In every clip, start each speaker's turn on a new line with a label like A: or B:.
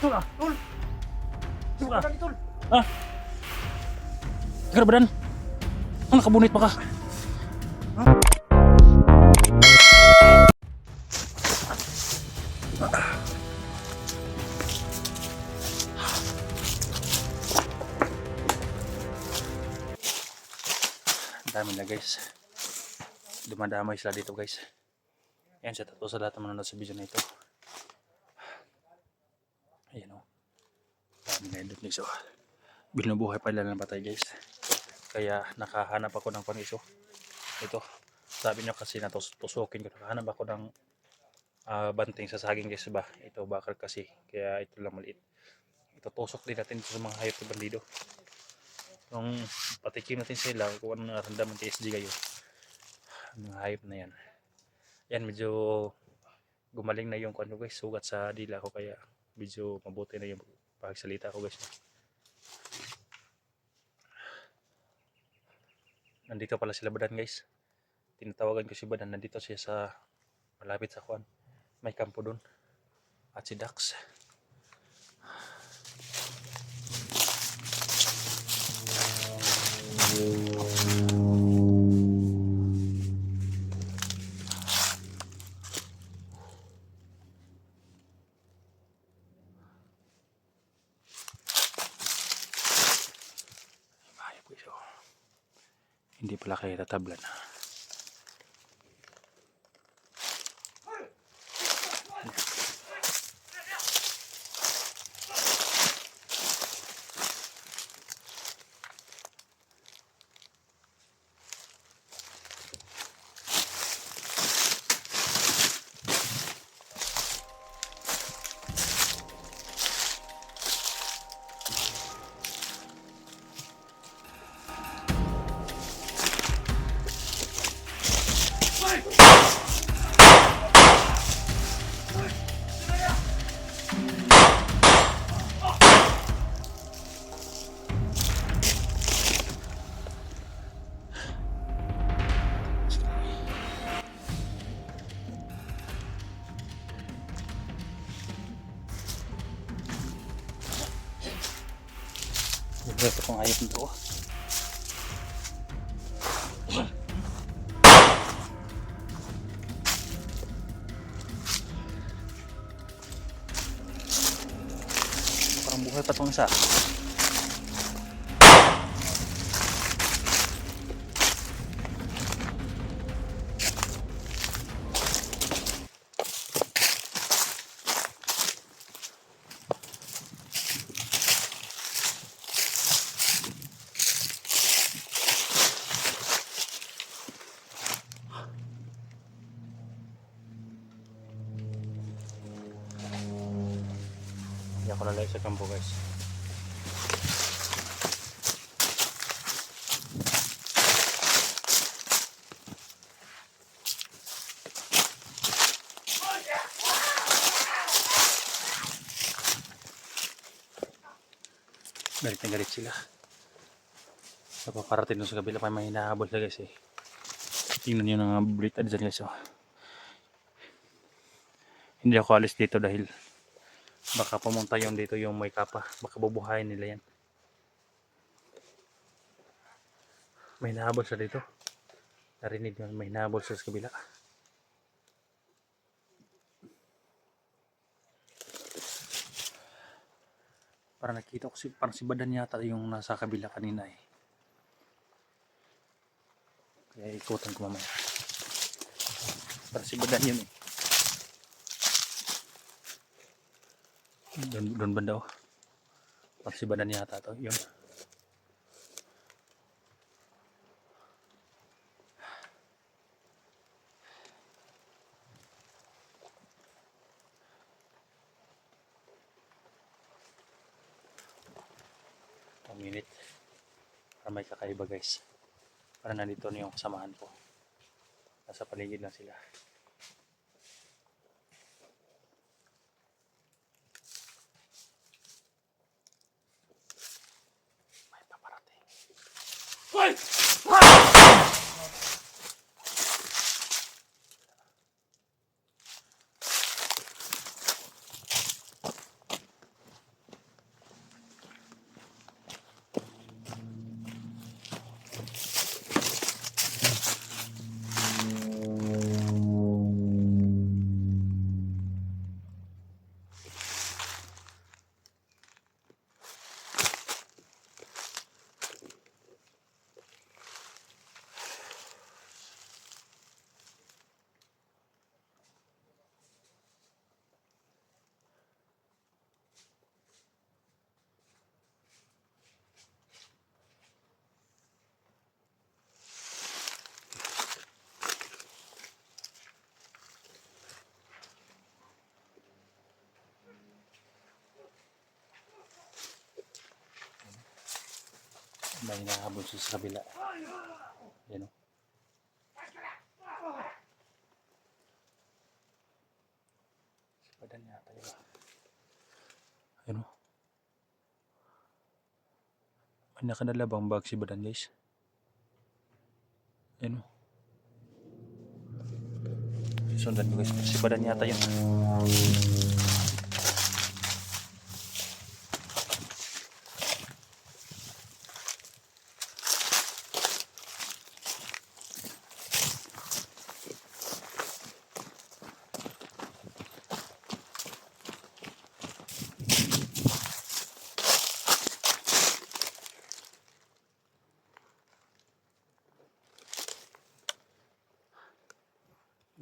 A: Tol ah.
B: Tol!
A: Tol ka.
B: Tol!
A: Ha? Teka badan. Ang nakabunit pa ka. Ang dami na guys. Dumadamay sila dito guys. Ayan, sa tato sa lahat ng manonood sa video na ito. Ayan o. Dami na yun guys o. Binubuhay pa nila ng patay guys. Kaya nakahanap ako ng pang-iso. Ito. Sabi nyo kasi natusukin ko. Nakahanap ako ng banting sa saging guys ba. Ito bakal kasi. Kaya ito lang maliit. Ito tusok din natin sa mga hayop na bandido. Nung patikim natin sila kung ano naramdaman TSG kayo. Mga hayop na yan. Yan medyo gumaling na yung ano guys, sugat sa dila ko kaya medyo mabuti na yung pagsalita ko guys. Nandito pala sila Badan guys. Tinatawagan ko si Badan, nandito siya sa malapit sa kuan. May kampo doon. At si Dax. Hindi pala kayo tatablan. Ito kong hayop nito. Parang buhay pa itong isa. Hindi ako lalay sa kampo guys. Galit na galit sila. Napaparating doon sa kabila pa may hinahabol sila guys eh. Tingnan nyo ng bullet dyan guys oh. Hindi ako alis dito dahil baka pumunta yung dito yung may kapa. Baka bubuhayin nila yan. May hinahabol sa dito. Narinig yun, may hinahabol sa kabila. Parang nakita ko parang si Badan yata yung nasa kabila kanina eh. Kaya ikutan ko mamaya. Parang si Badan yun eh. Doon banda oh. Parang si Badan yata to. Yun. Minute para may kakaiba guys. Para nandito na yung kasamahan ko. Nasa paligid lang sila. May paparating. Hoy! May hinahabol siya sa kabila. Yan o. Sipadan yata yun. Yan o. May nakadalabang bag si Badan guys. Yan o. Sundan ko guys. Si Badan yata yun.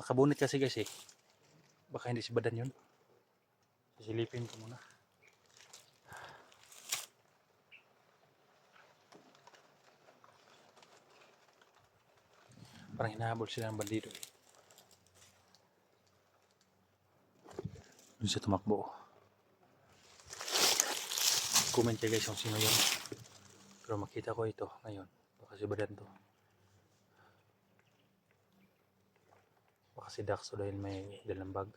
A: Nakabunit kasi guys eh. Baka hindi si Badan yun. Sisilipin ko muna. Parang hinahabol sila ng bandido eh. Doon siya tumakbo. Comment kayo guys kung sino yun. Pero makita ko ito ngayon. Baka si Badan to. Baka si Daxo dahil may dalang bag.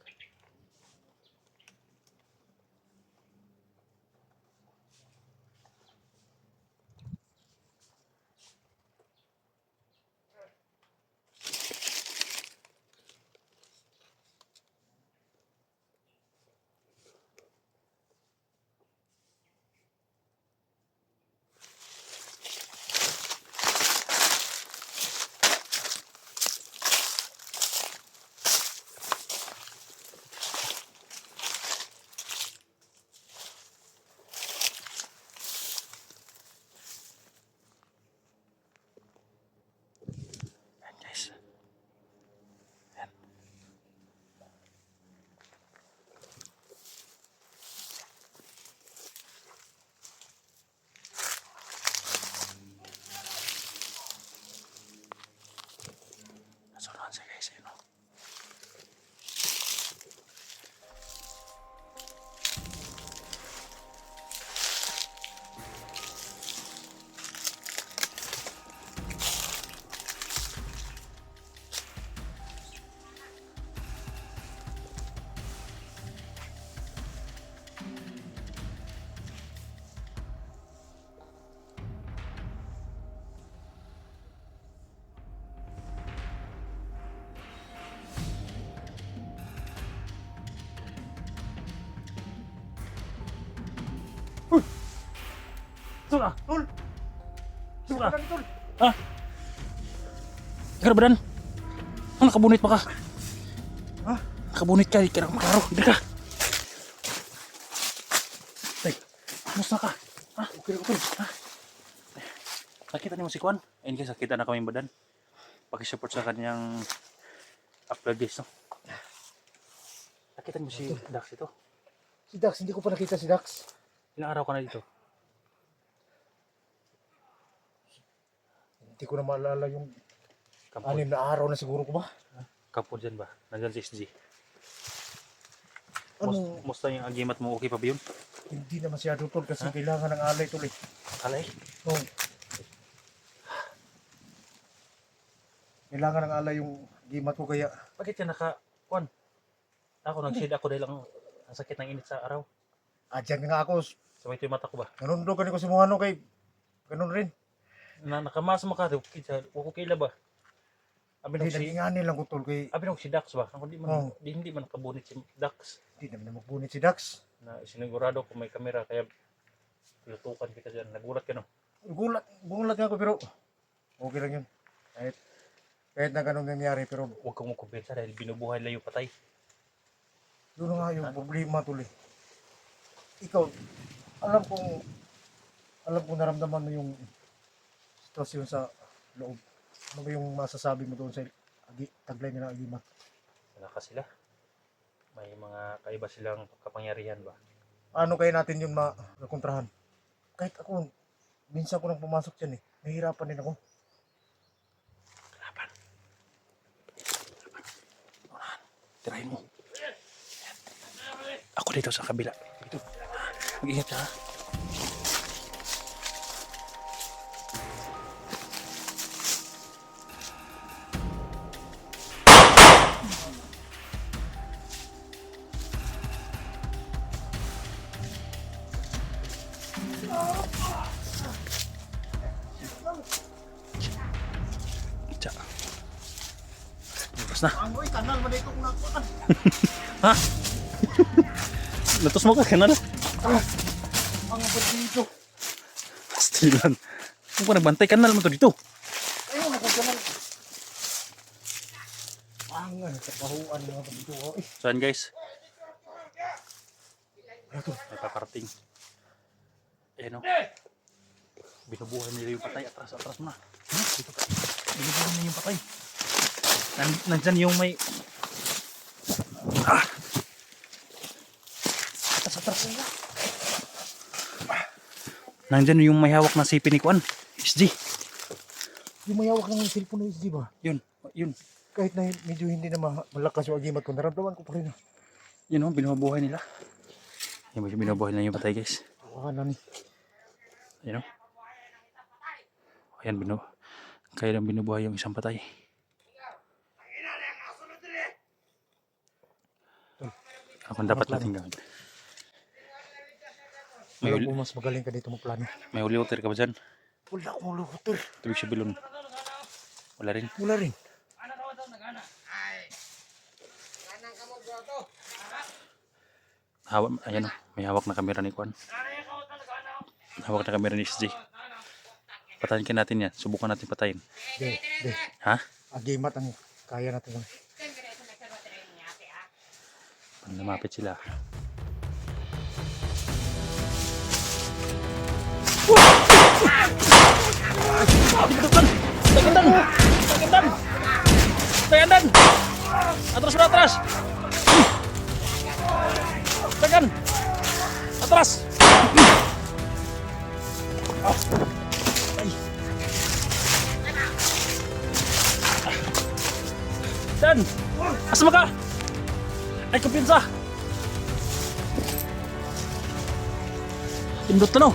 A: Tul ah, Tul. Tul ah. Tul. Ah. Ikaw Badan. Ano nakabunit pa ka? Ha? Nakabunit ka, ikaw maklaro. Hindi ka. Tay, musta ka? Ha? Okay na ko Tul. Ha? Nakita niyo si Kwan? Ayun guys, nakita na kami Badan. Pakisupport sa kanyang upload guys, no? Nakita niyo si Dax ito?
B: Si Dax, hindi ko pa nakita si Dax.
A: Ilang araw ka na dito?
B: Hindi ko na maalala yung
A: Kampod.
B: 6 na araw na siguro ko ba?
A: Kampod dyan ba? Nandyan si SG.
B: Ano?
A: Musta yung agimat mo? Okay pa ba yun?
B: Hindi na masyado Tol kasi kailangan ng alay Tol eh.
A: Alay?
B: Oh. Kailangan ng alay yung gimat ko kaya.
A: Bakit ka Kwan? Ako nag-shade ako dahil ang sakit ng init sa araw.
B: Adyan nga ako.
A: Sa may mata ko ba?
B: Ganun doon ko sa mga ano kay. Ganun rin.
A: Nakamasa mo ka, okay ba? Abi
B: Hindi
A: nung si
B: nagingani lang ko Tol kay.
A: Abi nung si Dax ba? Ako hindi man nakabunit si Dax
B: Hindi naman magbunit si Dax.
A: na sinigurado kung may kamera kaya pilutukan kita diyan. Nagulat ka no?
B: Gulat nga ako pero okay lang yun. Kahit na ganun nangyari pero
A: Huwag kang magkumpensa dahil binubuhay layo patay.
B: yun nga yung problema Tol eh. Ikaw, alam kong naramdaman mo yung sitwasyon sa loob. Ano ba yung masasabi mo doon sa taglay nila Agimat?
A: Saka sila. May mga kaiba silang kapangyarihan ba?
B: Ano kaya natin yun makontrahan? Kahit ako, minsan ko nang pumasok dyan eh. Nahihirapan din ako.
A: Kalaban. Unahan. Tirahin mo. Ako dito sa kabila. Dito. Mag-ingat ka ha. Tapos na.
B: Ang oy, kanal man ito kung nakuha.
A: Ha? Natos mo ka kanal?
B: Ang dito.
A: Pastilan. Kung ka nagbantay kanal mo to dito.
B: Ayun, ako kanal. Ang kapahuan mga dito.
A: Saan guys?
B: Ano to?
A: May paparating. Ayan o. Binubuhay nila yung patay. Atras mo na. Dito. Binubuhay nila yung patay. Nandyan yung may... Atras nila. Nandyan yung may hawak na sipi ni Kwan. SG.
B: Yung may hawak ng cellphone ng SG ba?
A: Yun.
B: Kahit na medyo hindi na malakas yung agimat ko, naramdaman ko pa rin.
A: Yun o, binubuhay nila. Yung binubuhay nila yung patay guys.
B: Ano ni?
A: Ayan o. Ayan, kaya lang binubuhay yung isang patay. Ako dapat natin gawin.
B: Alam ko mas magaling ka dito magplano.
A: May huli water ka ba dyan?
B: Wala akong luhoter.
A: Tubig sa bilon. Wala rin.
B: Wala rin.
A: Ayan o, may hawak na kamera ni Kwan. Hawak na kamera ni SG. Patayin ka natin yan. Subukan natin patayin.
B: De.
A: Ha?
B: Agimat ang kaya natin.
A: Pag lumapit sila. Tagandan! Atras mo na, atras! Tagan! Atras! Dan! Asa ka? Ay, kumpiyansa! Indot na no?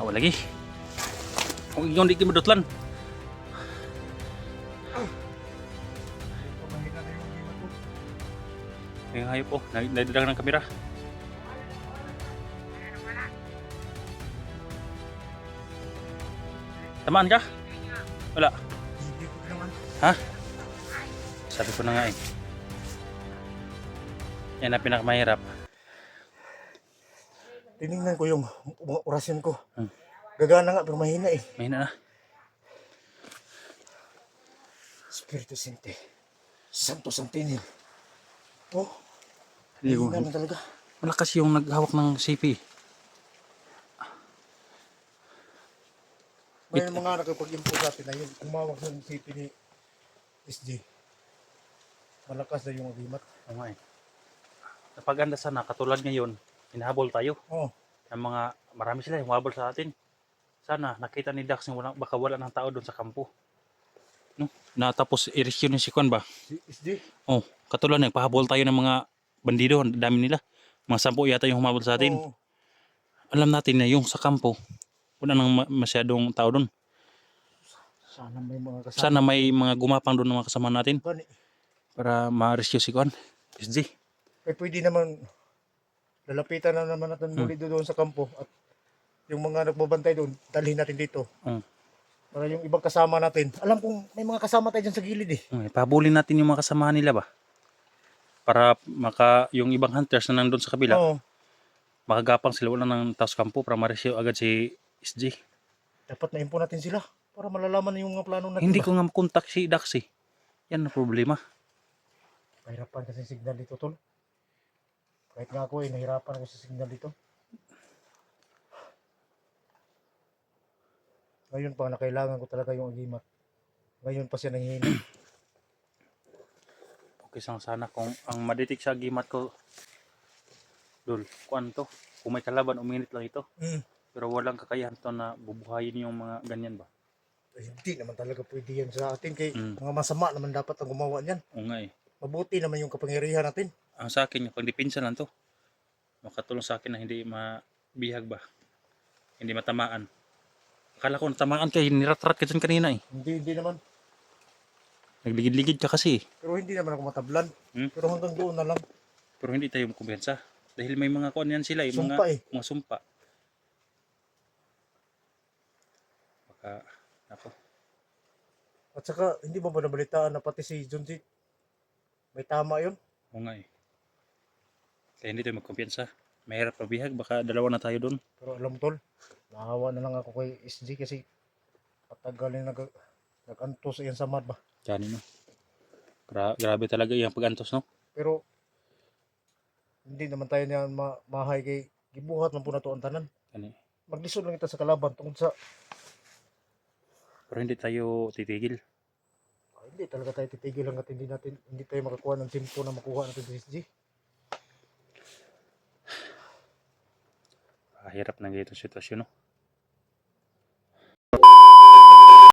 A: Awa lagi. Kung ikaw hindi kimudotlan. May hayop po. Nadidrag ng kamera. Tamaan ka? Wala.
B: Hindi ko naman.
A: Ha? Sabi ko na nga eh. Yan ang pinakamahirap.
B: Tinignan ko yung mga orasyon ko. Gagana nga pero mahina eh.
A: Mahina na.
B: Espiritu Sante. Santo Santinil. Oh,
A: Hindi ko.
B: mahina lang talaga.
A: Malakas yung naghawak ng CP.
B: May mga nakapag-info sa atin na yun, umawak ng city ni SG. Malakas na yung agimat.
A: Oo nga eh. Napaganda sana, katulad ngayon, hinahabol tayo.
B: Oh,
A: Ang mga, marami sila yung humabol sa atin. Sana, nakita ni Dax yung baka wala ng tao doon sa kampo. No? Natapos i-rescue ni si Kwan ba?
B: si SG.
A: Oh, katulad nagpahabol tayo ng mga bandido, ang dami nila. Mga 10 yata yung humabol sa atin.
B: Oh,
A: Alam natin na yung sa kampo, wala nang masyadong tao doon.
B: sana may mga kasama.
A: Sana may mga gumapang doon ng mga kasama natin
B: Kani,
A: para ma-rescue si Kwan. SG.
B: eh pwede naman, lalapitan na naman natin muli doon sa kampo at yung mga nagbabantay doon, dalhin natin dito. Para yung ibang kasama natin, alam kong may mga kasama tayo dyan sa gilid eh.
A: Pahabulin natin yung mga kasamahan nila ba? Para yung ibang hunters na nandun sa kabila,
B: Oo,
A: makagapang sila wala ng taos kampo para ma-rescue agad si SG.
B: dapat na-info natin sila para malalaman yung mga plano natin.
A: Hindi
B: ba?
A: ko nga makontak si Dax eh. Yan ang problema.
B: Nahirapan kasi signal dito, tol. Kahit nga ako nahirapan ako sa signal dito. Ngayon pa, nakailangan ko talaga yung agimat. Ngayon pa siya nanghihina.
A: Okay sana kung ang maditik sa agimat ko, Dol, kuan to, kung may kalaban, uminit lang ito. Pero walang kakayahan to na bubuhayin yung mga ganyan ba?
B: Hindi naman talaga pwede yan sa atin. Kay
A: Mm.
B: mga masama naman dapat ang gumawa niyan.
A: Oo nga eh.
B: Mabuti naman yung kapangyarihan natin.
A: Ang sa akin, yung pagdipinsa lang to. Makatulong sa akin na hindi mabihag ba? Hindi matamaan. Akala ko natamaan ka, niratrat ka dyan kanina eh.
B: Hindi naman.
A: Nagligid-ligid ka kasi eh.
B: Pero hindi naman ako matablan.
A: Hmm?
B: Pero hanggang doon na lang.
A: Pero hindi tayo kumpiyansa. Dahil may mga kuan yan sila eh.
B: Sumpa
A: mga,
B: eh.
A: Mga sumpa. Baka, ako.
B: At saka, hindi ba nabalitaan na pati si Junji, may tama yun?
A: Oo nga eh. Kaya hindi tayo magkumpiyansa. Mahirap pabihag, baka dalawa na tayo doon.
B: Pero alam mo tol, naawa na lang ako kay SG kasi patagal na nag-antos yan sa mad ba.
A: Kani no. Grabe talaga yung pag-antos no.
B: Pero hindi naman tayo niyan mahay kay gibuhat man po na to ang tanan.
A: Kani.
B: Maglisod lang kita sa kalaban tungkol sa
A: Pero hindi tayo titigil.
B: hindi talaga tayo titigil hangga't hindi tayo makakuha ng tempo na makuha natin si SG.
A: Hirap na ganitong sitwasyon no.